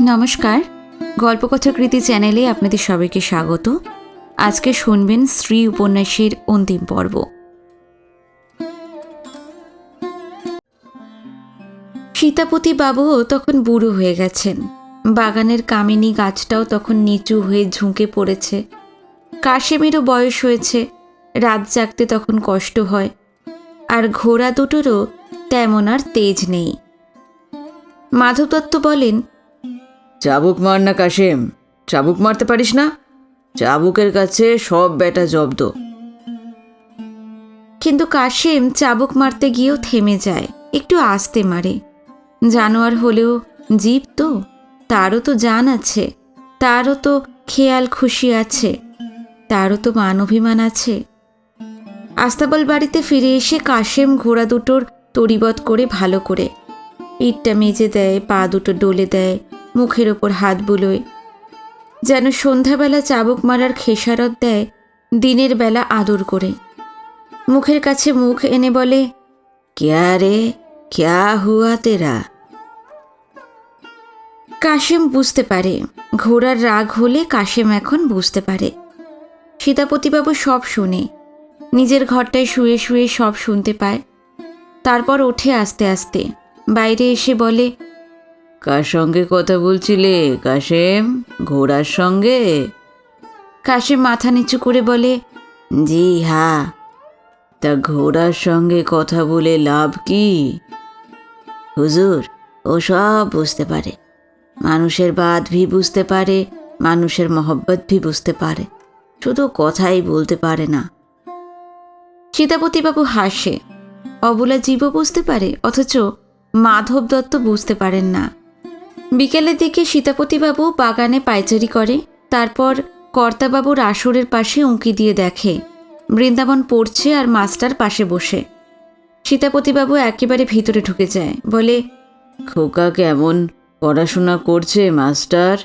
নমস্কার, গল্পকথাকৃতি চ্যানেলে আপনাদের সবাইকে স্বাগত। আজকে শুনবেন স্ত্রী উপন্যাসের অন্তিম পর্ব। সীতাপতি বাবুও তখন বুড়ো হয়ে গেছেন। বাগানের কামিনী গাছটাও তখন নিচু হয়ে ঝুঁকে পড়েছে। কাশেমেরও বয়স হয়েছে, রাত জাগতে তখন কষ্ট হয়। আর ঘোড়া দুটোরও তেমন আর তেজ নেই। মাধব দত্ত বলেন, চাবুক মার না কাশেম, চাবুক মারতে পারিস না? চাবুকের কাছে সব ব্যাটা জব্দ। কিন্তু কাশেম চাবুক মারতে গিয়েও থেমে যায়, একটু আস্তে মারে। জানোয়ার হলেও জীব তো, তারও তো জান আছে, তারও তো খেয়াল খুশি আছে, তারও তো মান অভিমান আছে। আস্তাবল বাড়িতে ফিরে এসে কাশেম ঘোড়া দুটোর তরিবত করে ভালো করে পিঠটা মেজে দেয়, পা দুটো ডলে দেয়, মুখের ওপর হাত বুলোয়, যেন সন্ধ্যাবেলা চাবুক মারার খেসারত দেয় দিনের বেলা আদর করে। মুখের কাছে মুখ এনে বলে, ক্যা রে, ক্যা হুয়া তেরা? কাশেম বুঝতে পারে। ঘোড়ার রাগ হলে কাশেম এখন বুঝতে পারে। সীতাপতিবাবু সব শুনে, নিজের ঘরটায় শুয়ে শুয়ে সব শুনতে পায়। তারপর ওঠে আস্তে আস্তে, বাইরে এসে বলে, কার সঙ্গে কথা বলছিলে কাশেম? ঘোড়ার সঙ্গে? কাশেম মাথা নিচু করে বলে, জি হ্যাঁ। তা ঘোড়ার সঙ্গে কথা বলে লাভ কি? হুজুর, ও সব বুঝতে পারে। মানুষের বাদ ভি বুঝতে পারে, মানুষের মহব্বত ভি বুঝতে পারে, শুধু কথাই বলতে পারে না। সীতাপতিবাবু হাসে। অবলা জীবও বুঝতে পারে, অথচ মাধব দত্ত বুঝতে পারেন না। বিকেলের দিকে সীতাপতিবাবু বাগানে পায়চারি করে। তারপর কর্তাবাবুর আসরের পাশে উঁকি দিয়ে দেখে বৃন্দাবন পড়ছে আর মাস্টার পাশে বসে। সীতাপতিবাবু একেবারে ভিতরে ঢুকে যায়, বলে, খোকা কেমন পড়াশোনা করছে মাস্টার?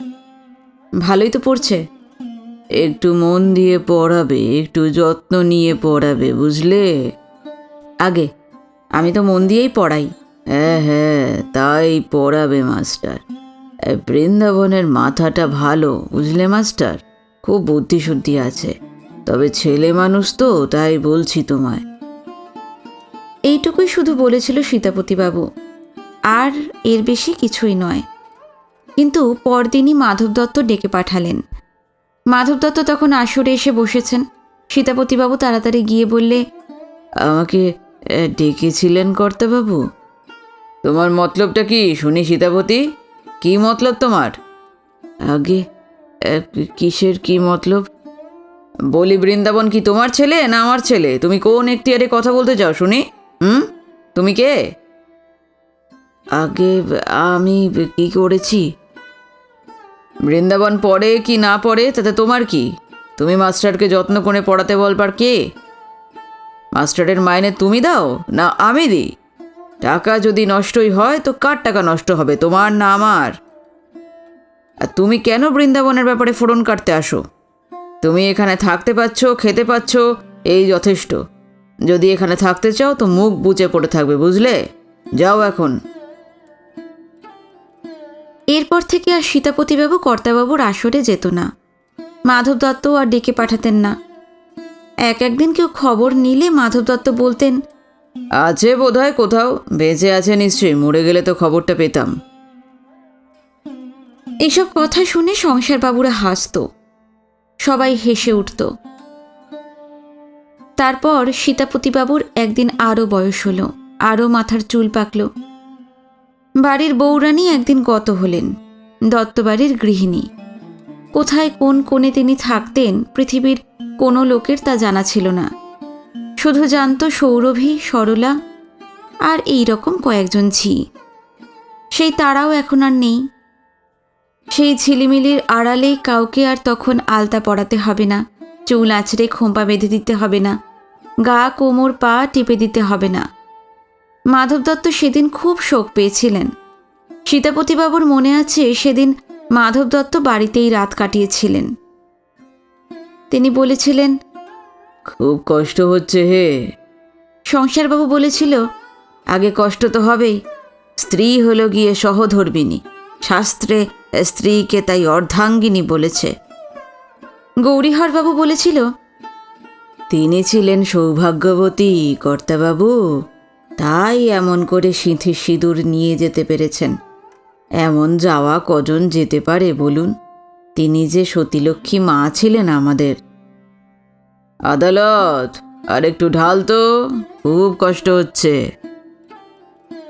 ভালোই তো পড়ছে। একটু মন দিয়ে পড়াবে, একটু যত্ন নিয়ে পড়াবে, বুঝলে? আগে আমি তো মন দিয়েই পড়াই। হ্যাঁ হ্যাঁ, তাই পড়াবে মাস্টার। বৃন্দাবনের মাথাটা ভালো, বুঝলে মাস্টার? খুব বুদ্ধিশুদ্ধি আছে, তবে ছেলে মানুষ তো, তাই বলছি তোমায়। এইটুকুই শুধু বলেছিল সীতাপতিবাবু, আর এর বেশি কিছুই নয়। কিন্তু পরদিনই মাধব দত্ত ডেকে পাঠালেন। মাধব দত্ত তখন আসরে এসে বসেছেন। সীতাপতিবাবু তাড়াতাড়ি গিয়ে বললে, আমাকে ডেকেছিলেন কর্তাবাবু? তোমার মতলবটা কি শুনি সীতাপতি? কি মতলব তোমার? আগে কিসের কি মতলব? বলি, বৃন্দাবন কি তোমার ছেলে না আমার ছেলে? তুমি কোন এখতিয়ারে কথা বলতে চাও শুনি? তুমি কে? আগে আমি কি করেছি? বৃন্দাবন পড়ে কি না পড়ে তাতে তোমার কি? তুমি মাস্টারকে যত্ন করে পড়াতে বলবার কে? মাস্টারের মাইনে তুমি দাও না আমি দিই? টাকা যদি নষ্টই হয় তো কার টাকা নষ্ট হবে, তোমার না আমার? আর তুমি কেন বৃন্দাবনের ব্যাপারে ফোড়ন কাটতে আসো? তুমি এখানে থাকতে পাচ্ছ, খেতে পাচ্ছ, এই যথেষ্ট। যদি এখানে থাকতে চাও তো মুখ বুজে পড়ে থাকবে, বুঝলে? যাও এখন। এরপর থেকে আর সীতাপতিবাবু কর্তাবাবুর আসরে যেত না। মাধব দত্ত আর ডেকে পাঠাতেন না। একদিন কেউ খবর নিলে মাধব দত্ত বলতেন, আছে বোধহয় কোথাও, বেঁচে আছে নিশ্চয়ই, মরে গেলে তো খবরটা পেতাম। এসব কথা শুনে সংসারবাবুরা হাসত, সবাই হেসে উঠত। তারপর সীতাপতিবাবুর একদিন আরও বয়স হলো, আরও মাথার চুল পাকল। বাড়ির বউরানী একদিন গত হলেন, দত্তবাড়ির গৃহিণী। কোথায় কোন কোণে তিনি থাকতেন পৃথিবীর কোনো লোকের তা জানা ছিল না। শুধু জানত সৌরভী, সরলা আর এই রকম কয়েকজন ঝি। সেই তারাও এখন আর নেই। সেই ঝিলিমিলির আড়ালে কাউকে আর তখন আলতা পরাতে হবে না, চুল আঁচড়ে খোঁপা বেঁধে দিতে হবে না, গা কোমর পা টিপে দিতে হবে না। মাধব দত্ত সেদিন খুব শোক পেয়েছিলেন। সীতাপতিবাবুর মনে আছে সেদিন মাধব দত্ত বাড়িতেই রাত কাটিয়েছিলেন। তিনি বলেছিলেন, খুব কষ্ট হচ্ছে হে। সংসারবাবু বলেছিল, আগে কষ্ট তো হবেই, স্ত্রী হলো গিয়ে সহধর্মিণী, শাস্ত্রে স্ত্রীকে তাই অর্ধাঙ্গিনী বলেছে। গৌরীহরবাবু বলেছিল, তিনি ছিলেন সৌভাগ্যবতী কর্তাবাবু, তাই এমন করে সিঁথি সিঁদুর নিয়ে যেতে পেরেছেন। এমন যাওয়া কজন যেতে পারে বলুন? তিনি যে সতীলক্ষ্মী মা ছিলেন আমাদের। আদালত, আর একটু ঢাল তো, খুব কষ্ট হচ্ছে।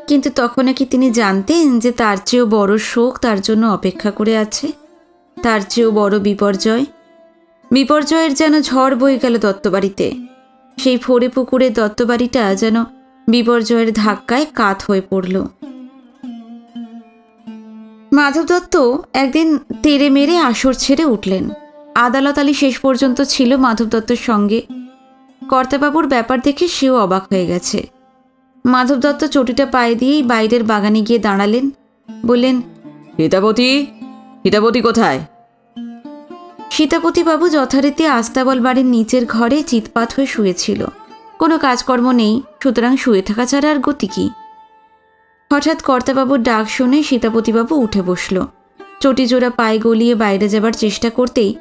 কিন্তু তখন কি তিনি জানতেন যে তার চেয়েও বড় শোক তার জন্য অপেক্ষা করে আছে? তার চেয়েও বড় বিপর্যয়? বিপর্যয়ের যেন ঝড় বয়ে গেল দত্তবাড়িতে। সেই ফোড়ে পুকুরের দত্তবাড়িটা যেন বিপর্যয়ের ধাক্কায় কাত হয়ে পড়ল। মাধব দত্ত একদিন তেড়ে মেরে আসর ছেড়ে উঠলেন। আদালত আলী শেষ পর্যন্ত ছিল মাধব দত্তর সঙ্গে। কর্তাবাবুর ব্যাপার দেখে সেও অবাক হয়ে গেছে। মাধব দত্ত চটিটা পায়ে দিয়েই বাইরের বাগানে গিয়ে দাঁড়ালেন। বললেন, সীতাপতি, সীতাপতি কোথায়? সীতাপতিবাবু যথারীতি আস্তাবল বাড়ির নিচের ঘরে চিৎপাত হয়ে শুয়েছিল। কোনো কাজকর্ম নেই, সুতরাং শুয়ে থাকা ছাড়া আর গতি কি? হঠাৎ কর্তাবাবুর ডাক শুনে সীতাপতিবাবু উঠে বসল। চটিজোড়া পায়ে গলিয়ে বাইরে যাবার চেষ্টা করতেই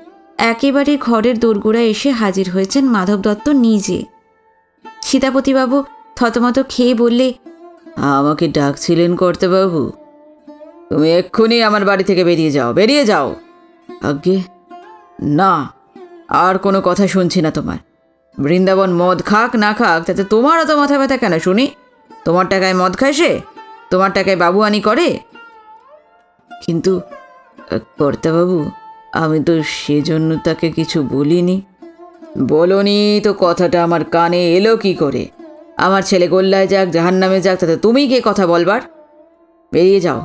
একেবারে ঘরের দোরগোড়ায় এসে হাজির হয়েছেন মাধব দত্ত নিজে। সীতাপতিবাবু থতমত খেয়ে বললে, আমাকে ডাকছিলেন কর্তাবাবু? তুমি এক্ষুনি আমার বাড়ি থেকে বেরিয়ে যাও, বেরিয়ে যাও। আজ্ঞে, না, আর কোনো কথা শুনছি না তোমার। বৃন্দাবন মদ খাক না খাক তাতে তোমার অত মাথা ব্যথা কেন শুনি? তোমার টাকায় মদ খায় সে? তোমার টাকায় বাবুয়ানি করে? কিন্তু কর্তাবাবু, আমি তো সেজন্য তাকে কিছু বলিনি। বলনি তো কথাটা আমার কানে এলো কি করে? আমার ছেলে গোল্লায় যাক, জাহান্নামে যাক, তাতে তুমি কে কথা বলবার? বেরিয়ে যাও,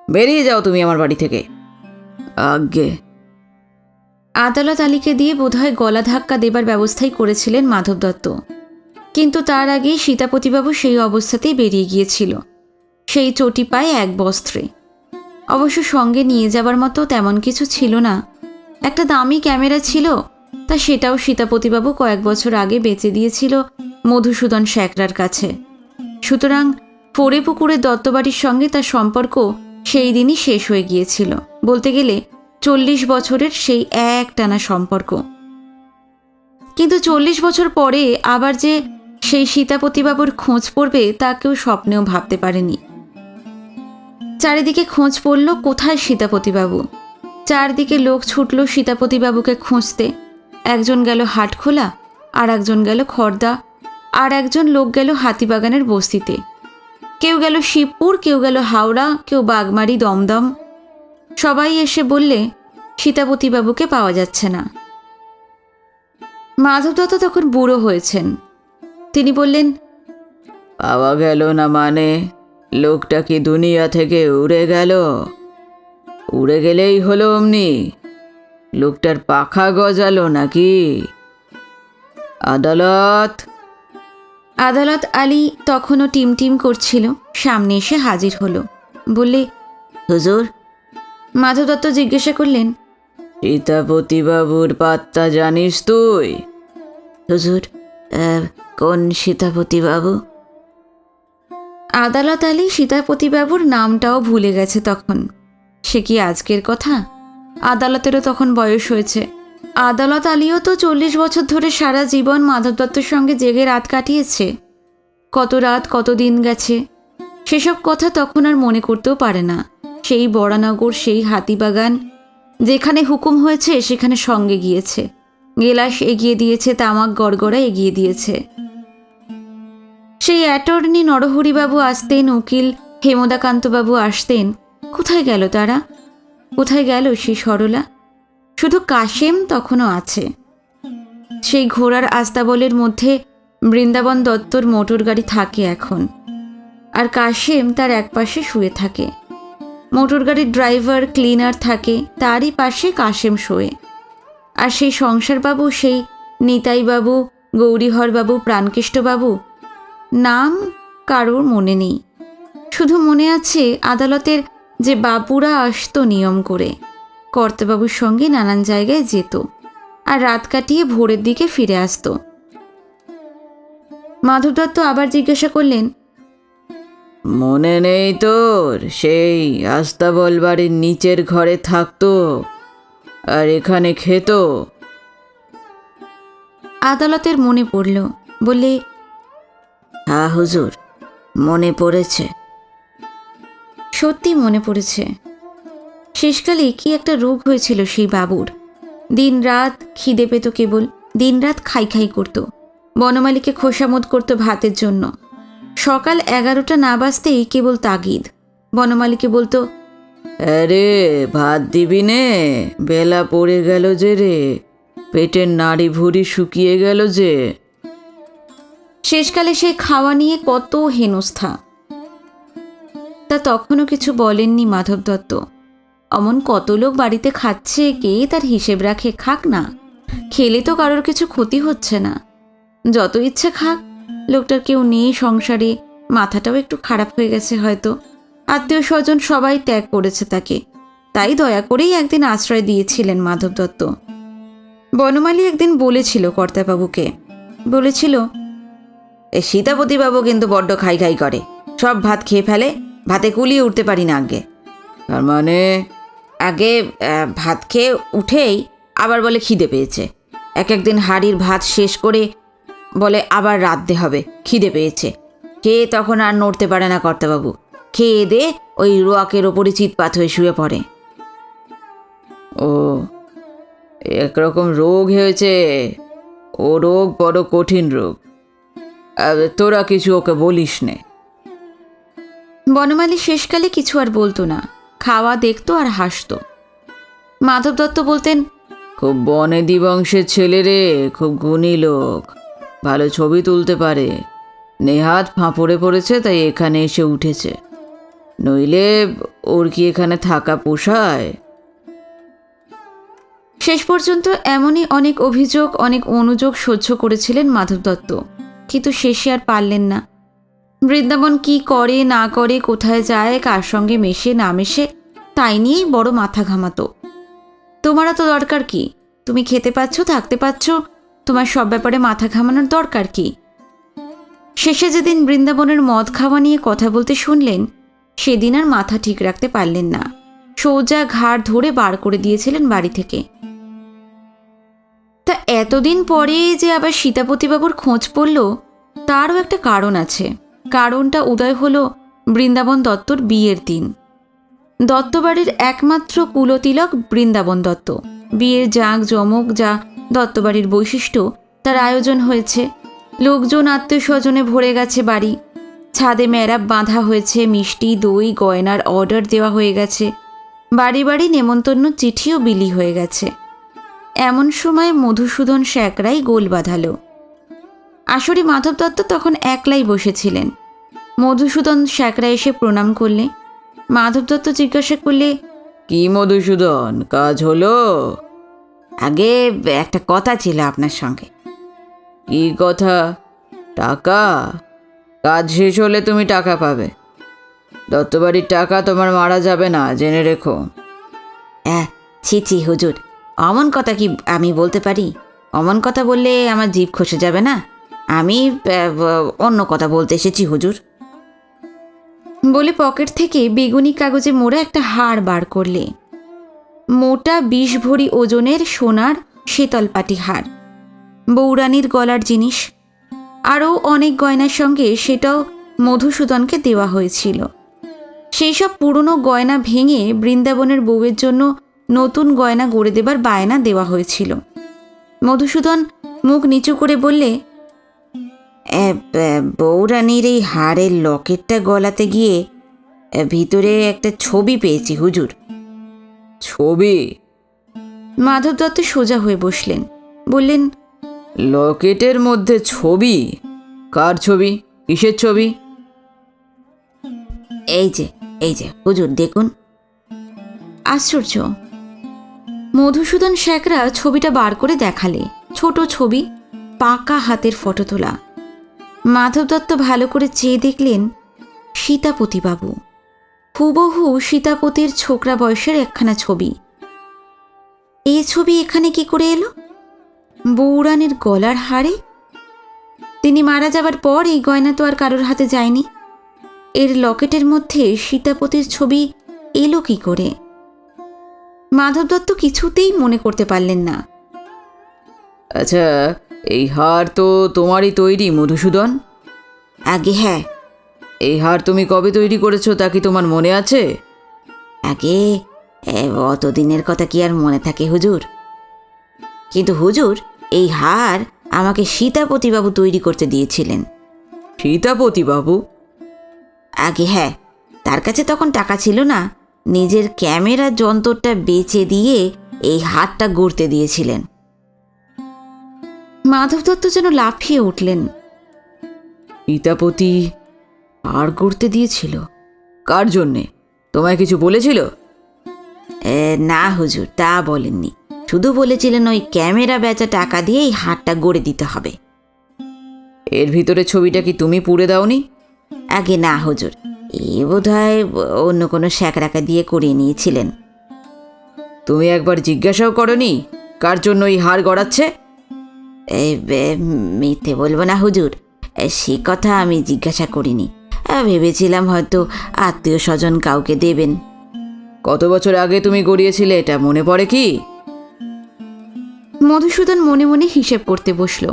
বেরিয়ে যাও তুমি আমার বাড়ি থেকে। আজ্ঞে। আদালত আলীকে দিয়ে বোধহয় গলা ধাক্কা দেবার ব্যবস্থাই করেছিলেন মাধব দত্ত। কিন্তু তার আগেই সীতাপতিবাবু সেই অবস্থাতেই বেরিয়ে গিয়েছিল, সেই চটি পায়ে এক বস্ত্রে। অবশ্য সঙ্গে নিয়ে যাবার মতো তেমন কিছু ছিল না। একটা দামি ক্যামেরা ছিল, তা সেটাও সীতাপতিবাবু কয়েক বছর আগে বেচে দিয়েছিল মধুসূদন শ্যাকরার কাছে। সুতরাং ফোড়ে পুকুরের দত্তবাড়ির সঙ্গে তার সম্পর্ক সেই দিনই শেষ হয়ে গিয়েছিল। বলতে গেলে 40 বছরের সেই একটানা সম্পর্ক। কিন্তু 40 বছর পরে আবার যে সেই সীতাপতিবাবুর খোঁজ পড়বে তা কেউ স্বপ্নেও ভাবতে পারেনি। চারিদিকে খোঁজ পড়ল কোথায় সীতাপতিবাবু। চারদিকে লোক ছুটল সীতাপতিবাবুকে খুঁজতে। একজন গেল হাটখোলা, আর একজন গেল খড়দা, আর একজন লোক গেল হাতিবাগানের বস্তিতে। কেউ গেল শিবপুর, কেউ গেল হাওড়া, কেউ বাগমারি, দমদম। সবাই এসে বললে সীতাপতিবাবুকে পাওয়া যাচ্ছে না। মাধব দত্ত তখন বুড়ো হয়েছেন। তিনি বললেন, পাওয়া গেল না মানে? লোকটা কি দুনিয়া থেকে উড়ে গেল? উড়ে গেলেই হলো অমনি? লোকটার পাখা গজালো নাকি? আদালত। আদালত আলী তখনও টিমটিম করছিল, সামনে এসে হাজির হলো। বললে, হুজুর। মাধব দত্ত জিজ্ঞাসা করলেন, সীতাপতিবাবুর পাত্তা জানিস তুই? হুজুর, কোন সীতাপতিবাবু? আদালত আলী সীতাপতিবাবুর নামটাও ভুলে গেছে তখন। সে কি আজকের কথা? আদালতেরও তখন বয়স হয়েছে। আদালত আলীও তো 40 বছর ধরে সারা জীবন মাধব দত্তর সঙ্গে জেগে রাত কাটিয়েছে। কত রাত, কত দিন গেছে, সেসব কথা তখন আর মনে করতেও পারে না। সেই বরানগর, সেই হাতিবাগান, যেখানে হুকুম হয়েছে সেখানে সঙ্গে গিয়েছে। গেলাস এগিয়ে দিয়েছে, তামাক গড়গড়া এগিয়ে দিয়েছে। সেই অ্যাটর্নি নরহরিবাবু আসতেন, উকিল হেমদাকান্তবাবু আসতেন। কোথায় গেল তারা? কোথায় গেল সেই সরলা? শুধু কাশেম তখনও আছে। সেই ঘোড়ার আস্তাবলের মধ্যে বৃন্দাবন দত্তর মোটর গাড়ি থাকে এখন, আর কাশেম তার একপাশে শুয়ে থাকে। মোটর গাড়ির ড্রাইভার, ক্লিনার থাকে, তারই পাশে কাশেম শোয়ে। আর সেই সংসারবাবু, সেই নিতাইবাবু, গৌরীহরবাবু, প্রাণকেষ্টবাবু, নাম কারোর মনে নেই। শুধু মনে আছে আদালতের যে বাবুরা আসতো নিয়ম করে, কর্তাবাবুর সঙ্গে নানান জায়গায় যেত, আর রাত কাটিয়ে ভোরের দিকে ফিরে আসতো। মাধব দত্ত আবার জিজ্ঞাসা করলেন, মনে নেই তোর সেই আস্তাবল বাড়ির নিচের ঘরে থাকতো আর এখানে খেত? আদালতের মনে পড়ল, বললে, হ্যাঁ হুজুর, মনে পড়েছে। সত্যি মনে পড়েছে। শেষকালে কি একটা রোগ হয়েছিল সেই বাবুর। দিনরাত খিদে পেত, কেবল দিনরাত খাই খাই করত। বনমালীকে খোসামত করত ভাতের জন্য। সকাল 11টা না বাজতেই কেবল তাগিদ। বনমালীকে বলতো, আরে ভাত দিবি নে, বেলা পড়ে গেল যে রে, পেটের নাড়ি ভুড়ি শুকিয়ে গেল যে। শেষকালে সে খাওয়া নিয়ে কত হেনস্থা। তা তখনও কিছু বলেননি মাধব দত্ত। অমন কত লোক বাড়িতে খাচ্ছে, কে তার হিসেব রাখে? খাক না, খেলে তো কারোর কিছু ক্ষতি হচ্ছে না। যত ইচ্ছে খাক, লোকটার কেউ নেই সংসারে, মাথাটাও একটু খারাপ হয়ে গেছে হয়তো। আত্মীয় স্বজন সবাই ত্যাগ করেছে তাকে, তাই দয়া করেই একদিন আশ্রয় দিয়েছিলেন মাধব দত্ত। বনমালী একদিন বলেছিল কর্তাবাবুকে, বলেছিল, এই সীতাপতিবাবু কিন্তু বড্ড খাই খাই করে, সব ভাত খেয়ে ফেলে, ভাতে কুলিয়ে উঠতে পারি না আগে। তার মানে আগে ভাত খেয়ে উঠেই আবার বলে খিদে পেয়েছে, একদিন হাঁড়ির ভাত শেষ করে বলে আবার রাঁধতে হবে, খিদে পেয়েছে। খেয়ে তখন আর নড়তে পারে না কর্তাবাবু, খেয়ে দে ওই রোয়াকের ওপরই চিৎপাত হয়ে শুয়ে পড়ে। ও, একরকম রোগ হয়েছে, ও রোগ বড় কঠিন রোগ, তোরা কিছু ওকে বলিস নে। বনমালী শেষকালে কিছু আর বলতো না, খাওয়া দেখতো আর হাসতো। মাধব দত্ত বলতেন, খুব বনেদি বংশের ছেলে রে, খুব গুণী লোক, ভালো ছবি তুলতে পারে, নেহাত ফাঁপড়ে পড়েছে তাই এখানে এসে উঠেছে, নইলে ওর কি এখানে থাকা পোষায়? শেষ পর্যন্ত এমনই অনেক অভিযোগ, অনেক অনুযোগ সহ্য করেছিলেন মাধব দত্ত, কিন্তু শেষে আর পারলেন না। বৃন্দাবন কি করে না করে, কোথায় যায়, কার সঙ্গে মেশে না মেশে, তাই নিয়েই বড় মাথা ঘামাতো। তোমারও তো দরকার কি? তুমি খেতে পাচ্ছ, থাকতে পাচ্ছ, তোমার সব ব্যাপারে মাথা ঘামানোর দরকার কি? শেষে যেদিন বৃন্দাবনের মদ খাওয়া নিয়ে কথা বলতে শুনলেন, সেদিন আর মাথা ঠিক রাখতে পারলেন না, সোজা ঘাড় ধরে বার করে দিয়েছিলেন বাড়ি থেকে। তা এতদিন পরে যে আবার সীতাপতিবাবুর খোঁজ পড়ল, তারও একটা কারণ আছে। কারণটা উদয় হলো বৃন্দাবন দত্তর বিয়ের দিন। দত্তবাড়ির একমাত্র কুলতিলক বৃন্দাবন দত্ত। বিয়ের জাঁক জমক যা দত্তবাড়ির বৈশিষ্ট্য, তার আয়োজন হয়েছে। লোকজন আত্মীয় স্বজনে ভরে গেছে বাড়ি। ছাদে মেরাপ বাঁধা হয়েছে, মিষ্টি দই গয়নার অর্ডার দেওয়া হয়ে গেছে, বাড়ি বাড়ি নেমন্তন্ন চিঠিও বিলি হয়ে গেছে। এমন সময় মধুসূদন শ্যাকরাই গোল বাঁধালো। আসরে মাধব দত্ত তখন একলাই বসেছিলেন। মধুসূদন শ্যাকরা এসে প্রণাম করলে। মাধব দত্ত জিজ্ঞাসা করলে, কি মধুসূদন, কাজ হলো? আগে একটা কথা ছিল আপনার সঙ্গে। কি কথা? টাকা? কাজ শেষ হলে তুমি টাকা পাবে, দত্তবাড়ির টাকা তোমার মারা যাবে না, জেনে রেখো। ছি ছি হুজুর, অমন কথা কি আমি বলতে পারি? অমন কথা বললে আমার জিভ খসে যাবে না? আমি অন্য কথা বলতে এসেছি হুজুর, বলে পকেট থেকে বেগুনি কাগজে মোড়া একটা হার বার করলে। মোটা 20 ভরি ওজনের সোনার শীতলপাটি হার, বৌরানীর গলার জিনিস। আরও অনেক গয়নার সঙ্গে সেটাও মধুসূদনকে দেওয়া হয়েছিল। সেই সব পুরনো গয়না ভেঙে বৃন্দাবনের বউয়ের জন্য নতুন গয়না গড়ে দেবার বায়না দেওয়া হয়েছিল। মধুসূদন মুখ নিচু করে বললে, বৌরানীর এই হাড়ের লকেটটা গলাতে গিয়ে ভিতরে একটা ছবি পেয়েছি হুজুর। ছবি? মাধব দত্ত সোজা হয়ে বসলেন, বললেন, লকেটের মধ্যে ছবি? কার ছবি? কিসের ছবি? এই যে হুজুর দেখুন। আশ্চর্য! মধুসূদন শ্যাকরা ছবিটা বার করে দেখালে। ছোট ছবি, পাকা হাতের ফটো তোলা। মাধব দত্ত ভালো করে চেয়ে দেখলেন, সীতাপতিবাবু, হুবহু সীতাপতির ছোকরা বয়সের একখানা ছবি। এই ছবি এখানে কি করে এলো? বৌরানীর গলার হারে। তিনি মারা যাবার পর এই গয়না তো আর কারোর হাতে যায়নি। এর লকেটের মধ্যে সীতাপতির ছবি এলো কি করে? মাধব দত্ত কিছুতেই মনে করতে পারলেন না। আচ্ছা, এই হার তো তোমারই তৈরি মধুসূদন? আগে হ্যাঁ। এই হার তুমি কবে তৈরি করেছো তা কি তোমার মনে আছে? আগে অতদিনের কথা কি আর মনে থাকে হুজুর? কিন্তু হুজুর, এই হার আমাকে সীতাপতিবাবু তৈরি করতে দিয়েছিলেন। সীতাপতিবাবু? আগে হ্যাঁ, তার কাছে তখন টাকা ছিল না, নিজের ক্যামেরা যন্ত্রটা বেচে দিয়ে এই হারটা গড়তে দিয়েছিলেন। মাধব দত্ত যেন লাফিয়ে উঠলেন। সীতাপতি হার গড়তে দিয়েছিল? কার জন্যে? তোমায় কিছু বলেছিল? না হুজুর, তা বলেননি, শুধু বলেছিলেন ওই ক্যামেরা বেচা টাকা দিয়ে এই হারটা গড়ে দিতে হবে। এর ভিতরে ছবিটা কি তুমি পুড়ে দাওনি? আগে না হুজুর, এ বোধহয় অন্য কোনো স্যাকরাকা দিয়ে করিয়ে নিয়েছিলেন। তুমি একবার জিজ্ঞাসাও করনি কার জন্য এই হার গড়াচ্ছে? মিথ্যে বলবো না হুজুর, সে কথা আমি জিজ্ঞাসা করিনি। ভেবেছিলাম হয়তো আত্মীয় স্বজন কাউকে দেবেন। কত বছর আগে তুমি গড়িয়েছিলে এটা মনে পড়ে কি? মধুসূদন মনে মনে হিসেব করতে বসল।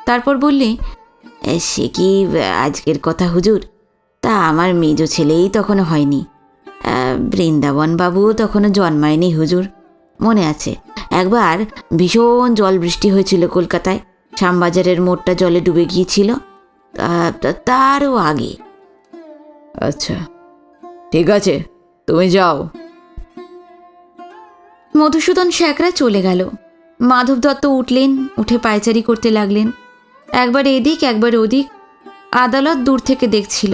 তারপর বললে, সে কি আজকের কথা হুজুর? তা আমার মেজ ছেলেই তখনও হয়নি, বৃন্দাবন বাবুও তখনও জন্মায়নি হুজুর। মনে আছে একবার ভীষণ জল বৃষ্টি হয়েছিল কলকাতায়, শ্যামবাজারের মোড়টা জলে ডুবে গিয়েছিল, তারও আগে। আচ্ছা, ঠিক আছে, তুমি যাও। মধুসূদন স্যাকরা চলে গেল। মাধব দত্ত উঠলেন, উঠে পায়চারি করতে লাগলেন, একবার এদিক একবার ওদিক। আদালত দূর থেকে দেখছিল।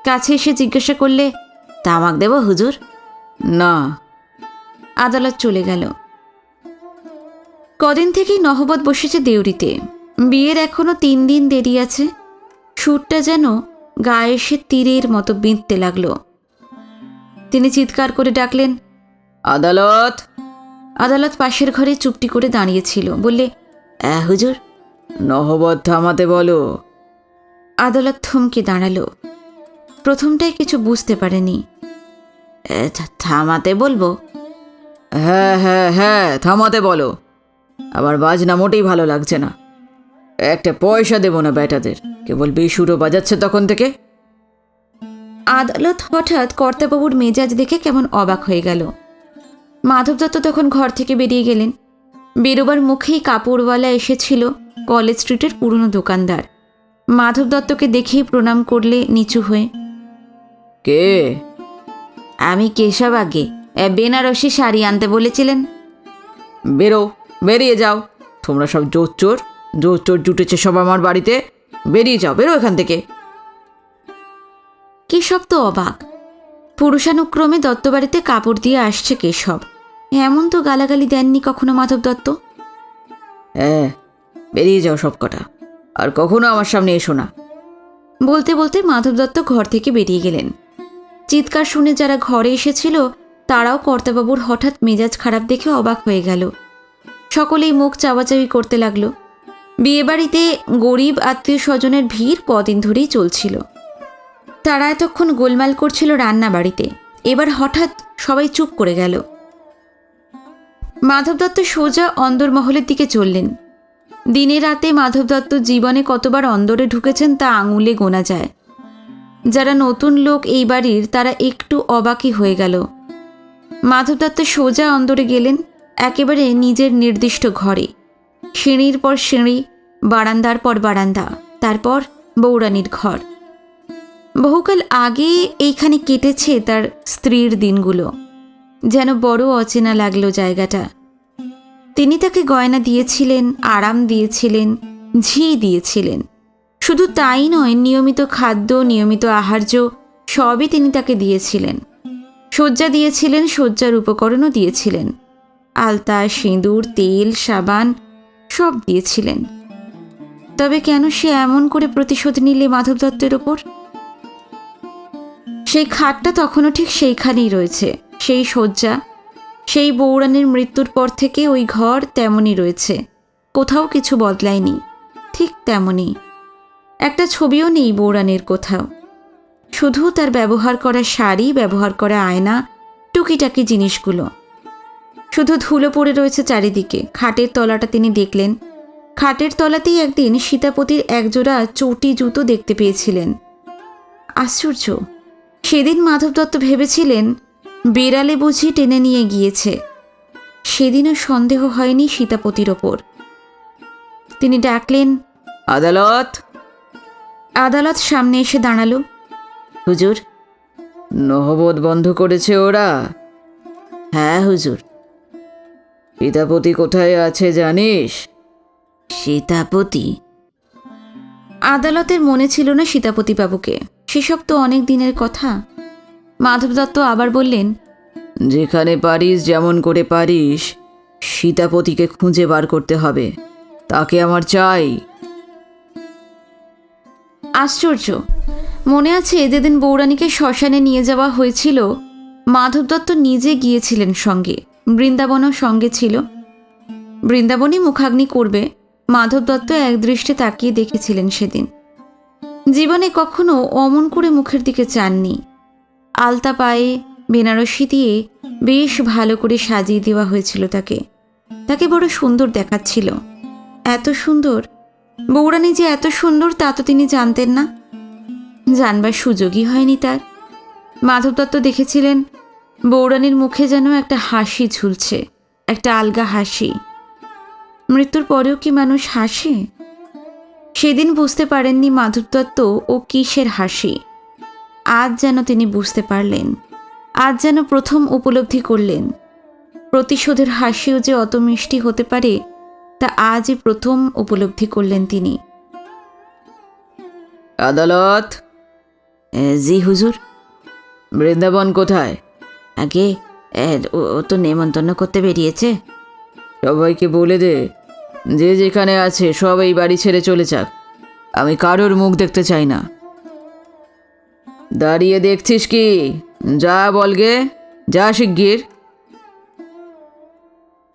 কাছে এসে জিজ্ঞাসা করলে, তামাক দেব হুজুর? না। আদালত চলে গেল। কদিন থেকেই নহবত বসেছে দেউরিতে। বিয়ের এখনো 3 দিন দেরি আছে। সুরটা যেন গায়ে এসে তীরের মতো বিঁধতে লাগলো। তিনি চিৎকার করে ডাকলেন, আদালত! আদালত পাশের ঘরে চুপটি করে দাঁড়িয়েছিল। বললে, হুজুর? নহবত থামাতে বলো। আদালত থমকে দাঁড়ালো। প্রথমটাই কিছু বুঝতে পারেনি। থামাতে বলবো? হ্যাঁ হ্যাঁ হ্যাঁ, থামাতে বলো। আমার বাজনা মোটেই ভালো লাগছে না। একটা পয়সা দেবো না বেটাদের, কেবল বেসুরো বাজাচ্ছে তখন থেকে। আদালত হঠাৎ কর্তাবাবুর মেজাজ দেখে কেমন অবাক হয়ে গেল। মাধব দত্ত তখন ঘর থেকে বেরিয়ে গেলেন। বেরোবার মুখেই কাপড়ওয়ালা এসেছিল, কলেজ স্ট্রিটের পুরনো দোকানদার। মাধব দত্তকে দেখেই প্রণাম করলে নিচু হয়ে। কে? আমি কেশব, আগে বেনারসি শাড়ি আনতে বলেছিলেন। বেরো, বেরিয়ে যাও। তোমরা সব জোর চোর জুটেছে সব আমার বাড়িতে। বেরিয়ে যাও, বেরো এখান থেকে। কেশব তো অবাক। পুরুষানুক্রমে দত্তবাড়িতে কাপড় দিয়ে আসছে কেশব, এমন তো গালাগালি দেননি কখনো মাধব দত্ত। হ্যাঁ, বেরিয়ে যাও সব কটা, আর কখনো আমার সামনে এসো না। বলতে বলতে মাধব দত্ত ঘর থেকে বেরিয়ে গেলেন। চিৎকার শুনে যারা ঘরে এসেছিল তারাও কর্তাবাবুর হঠাৎ মেজাজ খারাপ দেখে অবাক হয়ে গেল। সকলেই মুখ চাওয়াচাওয়ি করতে লাগলো। বিয়েবাড়িতে গরিব আত্মীয় স্বজনের ভিড় কদিন ধরেই চলছিল। তারা এতক্ষণ গোলমাল করছিল রান্না বাড়িতে, এবার হঠাৎ সবাই চুপ করে গেল। মাধব দত্ত সোজা অন্দরমহলের দিকে চললেন। দিনে রাতে মাধব দত্ত জীবনে কতবার অন্দরে ঢুকেছেন তা আঙুলে গোনা যায়। যারা নতুন লোক এই বাড়ির তারা একটু অবাকই হয়ে গেল। মাধব দত্ত সোজা অন্দরে গেলেন, একেবারে নিজের নির্দিষ্ট ঘরে। সিঁড়ির পর সিঁড়ি, বারান্দার পর বারান্দা, তারপর বৌরানীর ঘর। বহুকাল আগে এইখানে কেটেছে তার স্ত্রীর দিনগুলো। যেন বড় অচেনা লাগলো জায়গাটা। তিনি তাকে গয়না দিয়েছিলেন, আরাম দিয়েছিলেন, ঝি দিয়েছিলেন। শুধু তাই নয়, নিয়মিত খাদ্য, নিয়মিত আহার্য সবই তিনি তাকে দিয়েছিলেন। শয্যা দিয়েছিলেন, শয্যার উপকরণও দিয়েছিলেন। আলতা, সিঁদুর, তেল, সাবান সব দিয়েছিলেন। তবে কেন সে এমন করে প্রতিশোধ নিলে মাধব দত্তের ওপর? সেই খাটটা তখনও ঠিক সেইখানেই রয়েছে, সেই শয্যা, সেই বৌরানীর মৃত্যুর পর থেকে ওই ঘর তেমনই রয়েছে, কোথাও কিছু বদলায়নি, ঠিক তেমনই। একটা ছবিও নেই বৌরানীর কোথাও। শুধু তার ব্যবহার করা শাড়ি, ব্যবহার করা আয়না, টুকিটাকি জিনিসগুলো। শুধু ধুলো পড়ে রয়েছে চারিদিকে। খাটের তলাটা তিনি দেখলেন। খাটের তলাতেই একদিন সীতাপতির একজোড়া চটি জুতো দেখতে পেয়েছিলেন। আশ্চর্য, সেদিন মাধব দত্ত ভেবেছিলেন বেড়ালে বুঝি টেনে নিয়ে গিয়েছে। সেদিনও সন্দেহ হয়নি সীতাপতির ওপর। তিনি ডাকলেন, আদালত। আদালত সামনে এসে দাঁড়ালো। হুজুর। নহবত বন্ধ করেছে ওরা? হ্যাঁ হুজুর। সীতাপতি কোথায় আছে জানিস? সীতাপতি? আদালতের মনে ছিল না সীতাপতি বাবুকে। সেসব তো অনেক দিনের কথা। মাধব দত্ত আবার বললেন, যেখানে পারিস, যেমন করে পারিস, সীতাপতিকে খুঁজে বার করতে হবে। তাকে আমার চাই। আশ্চর্য, মনে আছে যেদিন বৌরানীকে শ্মশানে নিয়ে যাওয়া হয়েছিল, মাধব দত্ত নিজে গিয়েছিলেন সঙ্গে। বৃন্দাবনও সঙ্গে ছিল। বৃন্দাবনই মুখাগ্নি করবে মাধব দত্ত একদৃষ্টে তাকিয়ে দেখেছিলেন সেদিন। জীবনে কখনো অমন করে মুখের দিকে চাননি। আলতা পায়ে বেনারসি দিয়ে বেশ ভালো করে সাজিয়ে দেওয়া হয়েছিল তাকে। তাকে বড় সুন্দর দেখাচ্ছিল। এত সুন্দর, বৌরানী যে এত সুন্দর তা তো তিনি জানতেন না। জানবার সুযোগই হয়নি তার। মাধব দত্ত দেখেছিলেন বৌরানীর মুখে যেন একটা হাসি ঝুলছে, একটা আলগা হাসি। মৃত্যুর পরেও কি মানুষ হাসে? সেদিন বুঝতে পারেননি মাধব দত্ত ও কিসের হাসি। আজ যেন তিনি বুঝতে পারলেন। আজ যেন প্রথম উপলব্ধি করলেন প্রতিশোধের হাসিও যে অত মিষ্টি হতে পারে, তা আজই প্রথম উপলব্ধি করলেন তিনি। আদালত। জি হুজুর। বৃন্দাবন কোথায়? আগে ও তো নেমন্তন্ন করতে বেরিয়েছে। সবাইকে বলে দে, যে যেখানে আছে সব এই বাড়ি ছেড়ে চলে যাক। আমি কারোর মুখ দেখতে চাই না। দাঁড়িয়ে দেখছিস কি? যা বলগে, যা শিগগির।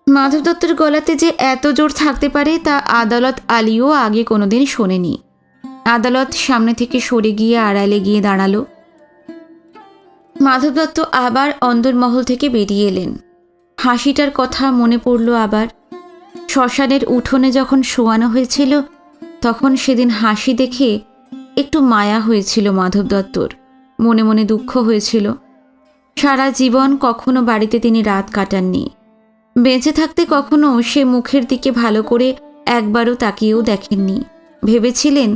মাধব দত্তের গলাতে যে এত জোর থাকতে পারে তা আদালত আলীও আগে কোনোদিন শোনেনি। আদালত সামনে থেকে সরে গিয়ে আড়ালে গিয়ে দাঁড়ালো। মাধব দত্ত আবার অন্দরমহল থেকে বেরিয়ে এলেন। হাসিটার কথা মনে পড়ল আবার। শ্মশানের উঠোনে যখন শোয়ানো হয়েছিল, তখন সেদিন হাসি দেখে একটু মায়া হয়েছিল মাধব দত্তর। মনে মনে দুঃখ হয়েছিল। সারা জীবন কখনো বাড়িতে তিনি রাত কাটাননি। বেঁচে থাকতে কখনো সে মুখের দিকে ভালো করে একবারও তাকিয়েও দেখেননি। ভেবেছিলেন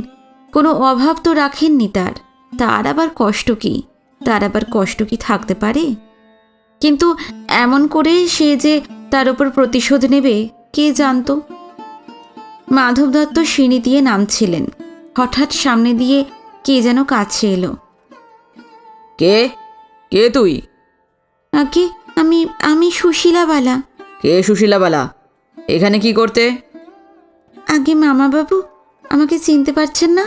কোনো অভাব তো রাখেননি তার। তার আবার কষ্ট কি? তার আবার কষ্ট কি থাকতে পারে? কিন্তু এমন করে সে যে তার উপর প্রতিশোধ নেবে, কে জানত? মাধব দত্ত সিঁড়ি দিয়ে নামছিলেন। হঠাৎ সামনে দিয়ে কে যেন কাছে এলো। কে? কে তুই? আগে আমি সুশীলাবালা। কে সুশীলাবালা? এখানে কি করতে? আগে মামা বাবু, আমাকে চিনতে পারছেন না?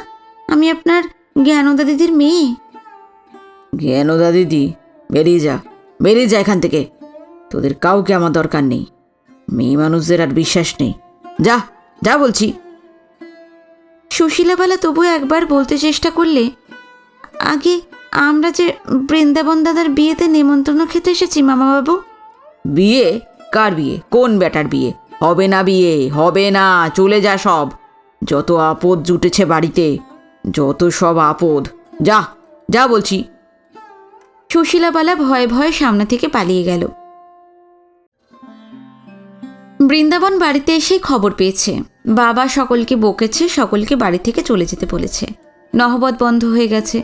আমি আপনার জ্ঞানদা দিদির মেয়ে। জ্ঞানদা দিদি? বেরিয়ে যা, বেরিয়ে যা এখান থেকে। তোদের কাউকে আমার দরকার নেই। মেয়ে মানুষদের আর বিশ্বাস নেই। যা যা বলছি। সুশীলাবালা তবু একবার বলতে চেষ্টা করলে, আগে আমরা যে বৃন্দাবন দাদার বিয়েতে নেমন্তন্ন খেতে এসেছি মামাবাবু। বিয়ে? কার বিয়ে? কোন বেটার বিয়ে? হবে না বিয়ে, হবে না। চলে যা সব। যত আপদ জুটেছে বাড়িতে, যত সব আপদ। যা যা বলছি। সুশীলাবালা ভয়ে ভয়ে সামনে থেকে পালিয়ে গেল। বৃন্দাবন বাড়িতে এসে খবর পেয়েছে বাবা সকলকে বকেছে, সকলকে বাড়ি থেকে চলে যেতে বলেছে। নহবত বন্ধ হয়ে গেছে।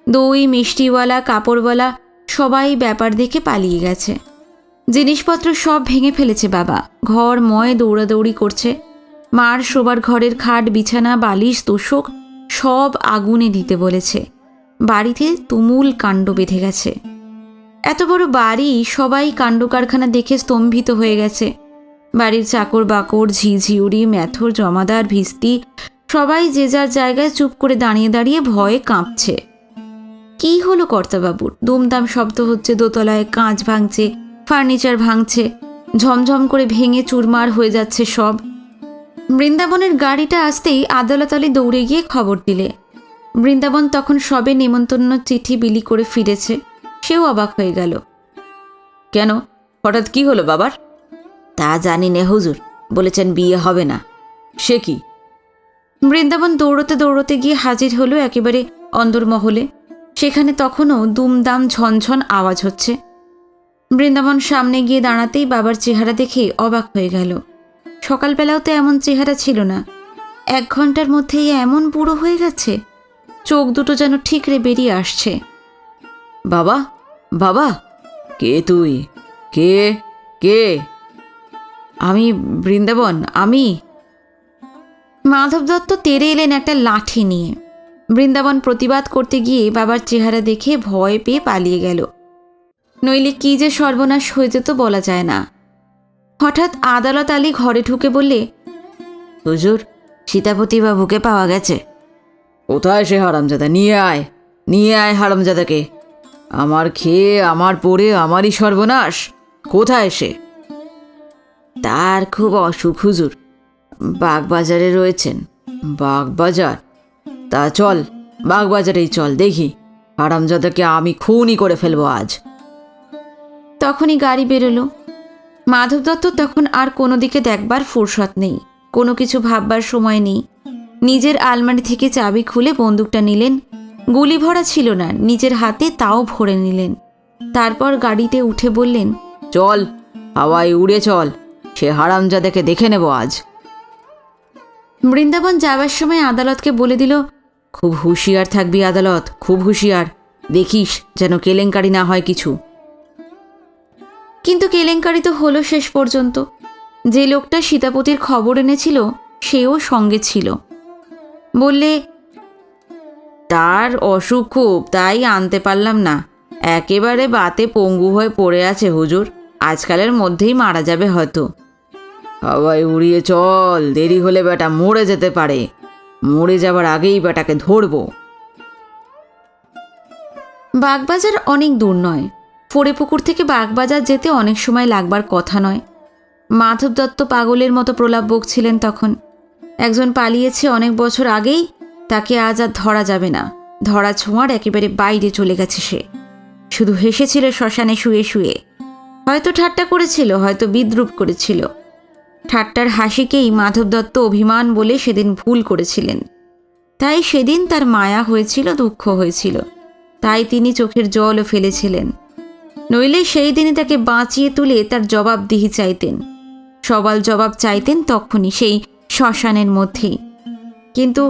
দই মিষ্টিওয়ালা কাপড়ওয়ালা সবাই ব্যাপার দেখে পালিয়ে গেছে। জিনিসপত্র সব ভেঙে ফেলেছে বাবা। ঘর ময় দৌড়াদৌড়ি করছে। মার শোবার ঘরের খাট বিছানা বালিশ তোষক সব আগুনে দিতে বলেছে। বাড়িতে তুমুল কাণ্ড বেঁধে গেছে। এত বড় বাড়ি, সবাই কাণ্ড কারখানা দেখে স্তম্ভিত হয়ে গেছে। বাড়ির চাকর বাকর, ঝিঝিউরি, মেথর, জমাদার, ভিস্তি সবাই যে যার জায়গায় চুপ করে দাঁড়িয়ে দাঁড়িয়ে ভয়ে কাঁপছে। কি হলো কর্তাবাবুর? দুমদাম শব্দ হচ্ছে, দোতলায় কাঁচ ভাঙছে, ফার্নিচার ভাঙছে, ঝমঝম করে ভেঙে চুরমার হয়ে যাচ্ছে সব। বৃন্দাবনের গাড়িটা আসতেই আদালত আলী দৌড়ে গিয়ে খবর দিলে। বৃন্দাবন তখন সবে নেমন্তন্ন চিঠি বিলি করে ফিরেছে, সেও অবাক হয়ে গেল। কেন, হঠাৎ কি হলো বাবার? তা জানি নে হুজুর, বলেছেন বিয়ে হবে না। সে কি? বৃন্দাবন দৌড়তে দৌড়তে গিয়ে হাজির হলো একেবারে অন্দরমহলে। সেখানে তখনও দুমদাম ঝনঝন আওয়াজ হচ্ছে। বৃন্দাবন সামনে গিয়ে দাঁড়াতেই বাবার চেহারা দেখে অবাক হয়ে গেল। সকালবেলাও তো এমন চেহারা ছিল না, 1 ঘন্টার মধ্যেই এমন বুড়ো হয়ে গেছে। চোখ দুটো যেন ঠিকরে বেরিয়ে আসছে। বাবা, বাবা, কে তুই? কে কে? আমি বৃন্দাবন, আমি। মাধব দত্ত তেড়ে এলেন একটা লাঠি নিয়ে। বৃন্দাবন প্রতিবাদ করতে গিয়ে বাবার চেহারা দেখে ভয় পেয়ে পালিয়ে গেল। নইলে কি যে সর্বনাশ হয়ে যেত বলা যায় না। হঠাৎ আদালত আলী ঘরে ঢুকে বললে, হুজুর, সীতাপতিবাবুকে পাওয়া গেছে। কোথায় সে হারামজাদা? নিয়ে আয়, নিয়ে আয় হারামজাদাকে। আমার খেয়ে, আমার পরে, আমারই সর্বনাশ। কোথায় সে? তার খুব অসুখ হুজুর, বাগবাজারে রয়েছেন। বাগবাজার? তা চল, বাগবাজারেই চল, দেখি হারামজাদাকে আমি খুনই করে ফেলবো আজ। তখনই গাড়ি বেরোলো। মাধব দত্ত তখন আর কোনো দিকে দেখবার ফুরসত নেই, কোনো কিছু ভাববার সময় নেই। নিজের আলমারি থেকে চাবি খুলে বন্দুকটা নিলেন। গুলি ভরা ছিল না নিজের হাতে, তাও ভরে নিলেন। তারপর গাড়িতে উঠে বললেন, চল, হাওয়ায় উড়ে চল, সে হারামজাদাকে দেখে নেব আজ। বৃন্দাবন যাবার সময় আদালতকে বলে দিল, খুব হুঁশিয়ার থাকবি আদালত, খুব হুঁশিয়ার, দেখিস যেন কেলেঙ্কারি না হয় কিছু। কিন্তু কেলেঙ্কারি তো হলো শেষ পর্যন্ত। যে লোকটা সীতাপতির খবর এনেছিল সেও সঙ্গে ছিল। বললে, তার অসুখ খুব, তাই আনতে পারলাম না। একেবারে বাতে পঙ্গু হয়ে পড়ে আছে হুজুর, আজকালের মধ্যেই মারা যাবে হয়তো। হাওয়ায় উড়িয়ে চল, দেরি হলে বেটা মরে যেতে পারে। মরে যাবার আগেই বেটাকে ধরবো। বাগবাজার অনেক দূর নয়। ফড়েপুকুর থেকে বাগবাজার যেতে অনেক সময় লাগবার কথা নয়। মাধব দত্ত পাগলের মতো প্রলাপ বকছিলেন তখন। একজন পালিয়েছে অনেক বছর আগেই, তাকে আজ আর ধরা যাবে না। ধরা ছোঁয়ার একেবারে বাইরে চলে গেছে সে। শুধু হেসেছিল শ্মশানে শুয়ে শুয়ে। হয়তো ঠাট্টা করেছিল, হয়তো বিদ্রূপ করেছিল। ঠাট্টার হাসিকেই মাধব দত্ত অভিমান বলে সেদিন ভুল করেছিলেন। তাই সেদিন তার মায়া হয়েছিল, দুঃখ হয়েছিল। তাই তিনি চোখের জলও ফেলেছিলেন। নইলে সেই দিনই তাকে বাঁচিয়ে তুলে তার জবাবদিহি চাইতেন। সবাল জবাব চাইতেন তখনই, সেই শ্মশানের মধ্যেই। কিন্তু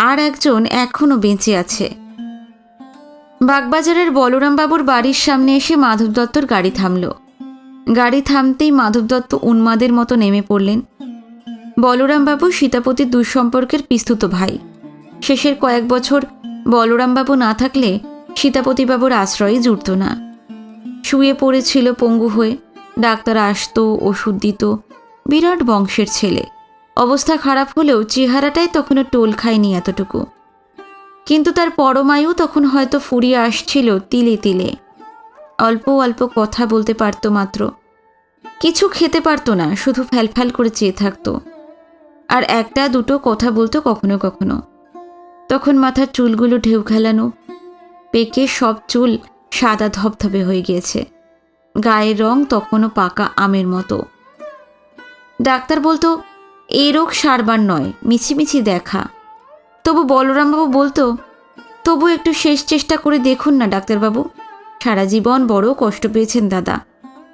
আর একজন এখনও বেঁচে আছে। বাগবাজারের বলরামবাবুর বাড়ির সামনে এসে মাধব দত্তর গাড়ি থামল। গাড়ি থামতেই মাধব দত্ত উন্মাদের মতো নেমে পড়লেন। বলরামবাবু সীতাপতির দুঃসম্পর্কের পিস্তুত ভাই। শেষের কয়েক বছর বলরামবাবু না থাকলে সীতাপতিবাবুর আশ্রয়ে জুটত না। শুয়ে পড়েছিল পঙ্গু হয়ে। ডাক্তার আসতো, ওষুধ দিত। বিরাট বংশের ছেলে। অবস্থা খারাপ হলেও চেহারাটাই তখনও টোল খায়নি এতটুকু। কিন্তু তার পরমায়ু তখন হয়তো ফুরিয়ে আসছিল তিলে তিলে। অল্প অল্প কথা বলতে পারত মাত্র। কিছু খেতে পারত না, শুধু ফ্যালফ্যাল করে চেয়ে থাকত। আর একটা দুটো কথা বলতো কখনো কখনো। তখন মাথার চুলগুলো ঢেউ খেলানো, পেকে সব চুল সাদা ধবধবে হয়ে গিয়েছে। গায়ের রং তখনও পাকা আমের মতো। ডাক্তার বলতো, এই রোগ সারবার নয়, মিছিমিছি দেখা। তবু বলরামবাবু বলতো, তবু একটু শেষ চেষ্টা করে দেখুন না ডাক্তারবাবু। সারা জীবন বড় কষ্ট পেয়েছেন দাদা।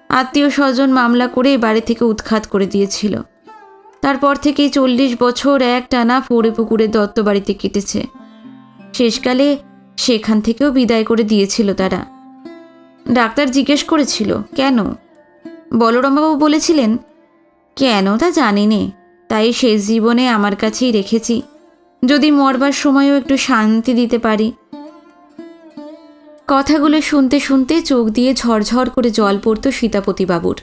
আত্মীয় স্বজন মামলা করে বাড়ি থেকে উৎখাত করে দিয়েছিল। তারপর থেকেই 40 বছর একটানা ফড়েপুকুরে দত্ত বাড়িতে কেটেছে। শেষকালে সেখান থেকেও বিদায় করে দিয়েছিল তারা। ডাক্তার জিজ্ঞেস করেছিল কেন। বলরামবাবু বলেছিলেন, কেন তা জানি নে, তাই শেষ জীবনে আমার কাছেই রেখেছি, যদি মরবার সময়ও একটু শান্তি দিতে পারি। কথাগুলো শুনতে শুনতে চোখ দিয়ে ঝরঝর করে জল পড়ত সীতাপতিবাবুর।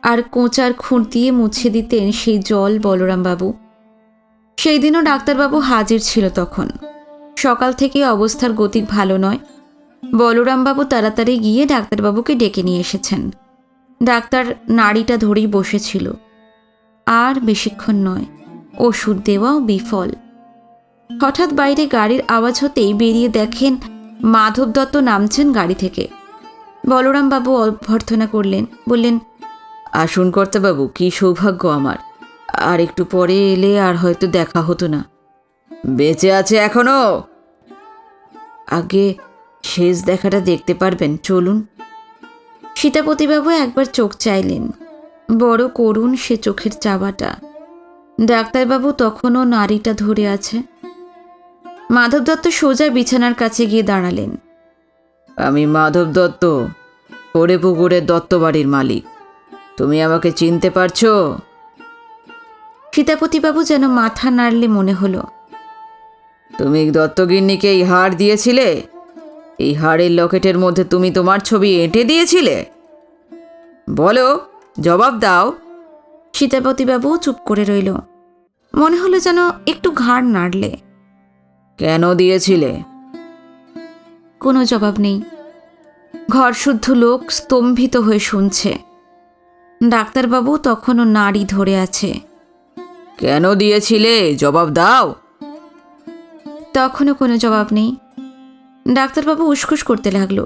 আর কোঁচার খুঁট দিয়ে মুছে দিতেন সেই জল বলরামবাবু। সেই দিনও ডাক্তারবাবু হাজির ছিল তখন। সকাল থেকে অবস্থার গতি ভালো নয়। বলরামবাবু তাড়াতাড়ি গিয়ে ডাক্তারবাবুকে ডেকে নিয়ে এসেছেন। ডাক্তার নাড়িটা ধরেই বসেছিল। আর বেশিক্ষণ নয়, ওষুধ দেওয়াও বিফল। হঠাৎ বাইরে গাড়ির আওয়াজ হতেই বেরিয়ে দেখেন মাধব দত্ত নামছেন গাড়ি থেকে। বলরামবাবু অভ্যর্থনা করলেন, বললেন, আসুন কর্তাবাবু, কি সৌভাগ্য আমার। আর একটু পরে এলে আর হয়তো দেখা হতো না। বেঁচে আছে এখনো? আগে শেষ দেখাটা দেখতে পারবেন, চলুন। সীতাপতিবাবু একবার চোখ চাইলেন। বড় করুণ সে চোখের চাওয়াটা। ডাক্তারবাবু তখনও নাড়িটা ধরে আছে। মাধব দত্ত সোজা বিছানার কাছে গিয়ে দাঁড়ালেন। আমি মাধব দত্ত, ওরে পুকুরের দত্ত বাড়ির মালিক। তুমি আমাকে চিনতে পারছো? সীতাপতিবাবু যেন মাথা নাড়লে মনে হলো। তুমি দত্তগিন্নিকে এই হার দিয়েছিলে? এই হাড়ের লকেটের মধ্যে তুমি তোমার ছবি এঁটে দিয়েছিলে? বলো, জবাব দাও। সীতাপতিবাবু চুপ করে রইল। মনে হলো যেন একটু ঘাড় নাড়লে। কেন দিয়েছিলে? কোনো জবাব নেই। ঘরশুদ্ধ লোক স্তম্ভিত হয়ে শুনছে। ডাক্তারবাবু তখনও নাড়ি ধরে আছে। কেন দিয়েছিলে? জবাব দাও। তখনও কোনো জবাব নেই। ডাক্তারবাবু উসখুস করতে লাগলো।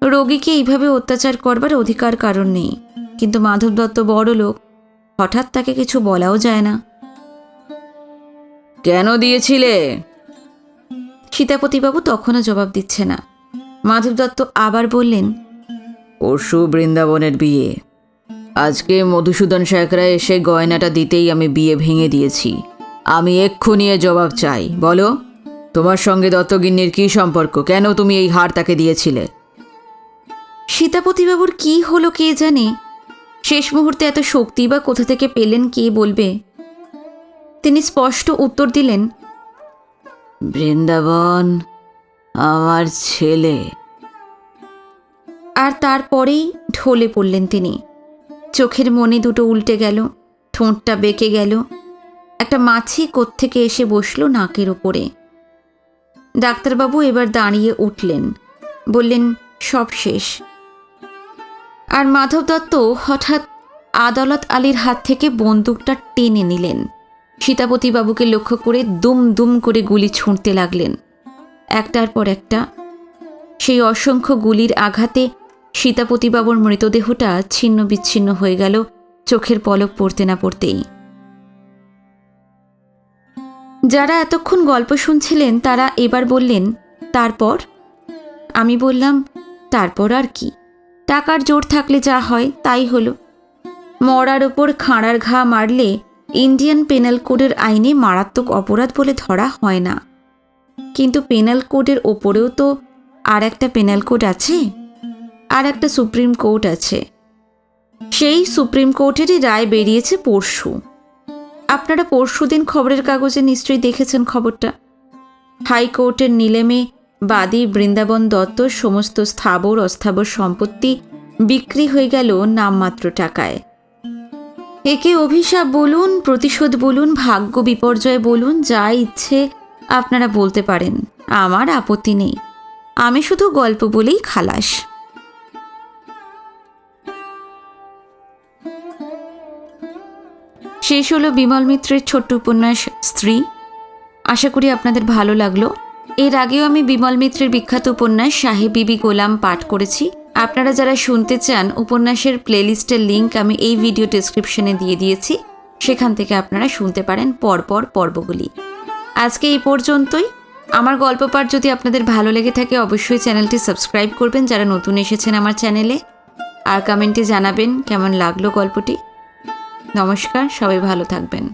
রোগীকে এইভাবে অত্যাচার করবার অধিকার কারণ নেই, কিন্তু মাধব দত্ত বড় লোক, হঠাৎ তাকে কিছু বলাও যায় না। কেন দিয়েছিলে? সীতাপতিবাবু তখনও জবাব দিচ্ছে না। মাধব দত্ত আবার বললেন, পরশু বৃন্দাবনের বিয়ে। আজকে মধুসূদন শাকরা এসে গয়নাটা দিতেই আমি বিয়ে ভেঙে দিয়েছি। আমি এক্ষুনি এ জবাব চাই। বলো, তোমার সঙ্গে দত্তগিন্নির কী সম্পর্ক? কেন তুমি এই হার তাকে দিয়েছিলে? সীতাপতিবাবুর কি হলো কে জানে। শেষ মুহূর্তে এত শক্তি বা কোথা থেকে পেলেন কে বলবে। তিনি স্পষ্ট উত্তর দিলেন, বৃন্দাবন আমার ছেলে। আর তারপরেই ঢলে পড়লেন তিনি। চোখের মনি দুটো উল্টে গেল, ঠোঁটটা বেঁকে গেল। একটা মাছি কোত্থেকে এসে বসল নাকের ওপরে। ডাক্তারবাবু এবার দাঁড়িয়ে উঠলেন, বললেন, সব শেষ। আর মাধব দত্ত হঠাৎ আদালত আলীর হাত থেকে বন্দুকটা টেনে নিলেন। সীতাপতিবাবুকে লক্ষ্য করে দুম দুম করে গুলি ছুঁড়তে লাগলেন, একটার পর একটা। সেই অসংখ্য গুলির আঘাতে সীতাপতিবাবুর মৃতদেহটা ছিন্ন বিচ্ছিন্ন হয়ে গেল চোখের পলক পড়তে না পড়তেই। যারা এতক্ষণ গল্প শুনছিলেন তারা এবার বললেন, তারপর? আমি বললাম, তারপর আর কি, টাকার জোর থাকলে যা হয় তাই হলো। মরার ওপর খাঁড়ার ঘা মারলে ইন্ডিয়ান পেনাল কোডের আইনে মারাত্মক অপরাধ বলে ধরা হয় না। কিন্তু পেনাল কোডের ওপরেও তো আর একটা পেনাল কোড আছে, আর একটা সুপ্রিম কোর্ট আছে। সেই সুপ্রিম কোর্টেরই রায় বেরিয়েছে পরশু। আপনারা পরশুদিন খবরের কাগজে নিশ্চয়ই দেখেছেন খবরটা। হাইকোর্টের নিলেমে বাদী বৃন্দাবন দত্তর সমস্ত স্থাবর অস্থাবর সম্পত্তি বিক্রি হয়ে গেল নামমাত্র টাকায়। একে অভিশাপ বলুন, প্রতিশোধ বলুন, ভাগ্য বিপর্যয় বলুন, যা ইচ্ছে আপনারা বলতে পারেন, আমার আপত্তি নেই। আমি শুধু গল্প বলেই খালাস। শেষ হলো বিমল মিত্রের ছোট্ট উপন্যাস স্ত্রী। আশা করি আপনাদের ভালো লাগলো। এর আগেও আমি বিমল মিত্রের বিখ্যাত উপন্যাস সাহেব বিবি গোলাম পাঠ করেছি। আপনারা যারা শুনতে চান, উপন্যাসের প্লেলিস্টের লিঙ্ক আমি এই ভিডিও ডেসক্রিপশনে দিয়ে দিয়েছি, সেখান থেকে আপনারা শুনতে পারেন পরপর পর্বগুলি। আজকে এই পর্যন্তই। আমার গল্প পাঠ যদি আপনাদের ভালো লেগে থাকে অবশ্যই চ্যানেলটি সাবস্ক্রাইব করবেন যারা নতুন এসেছেন আমার চ্যানেলে, আর কমেন্টে জানাবেন কেমন লাগলো গল্পটি। নমস্কার, সবাই ভালো থাকবেন।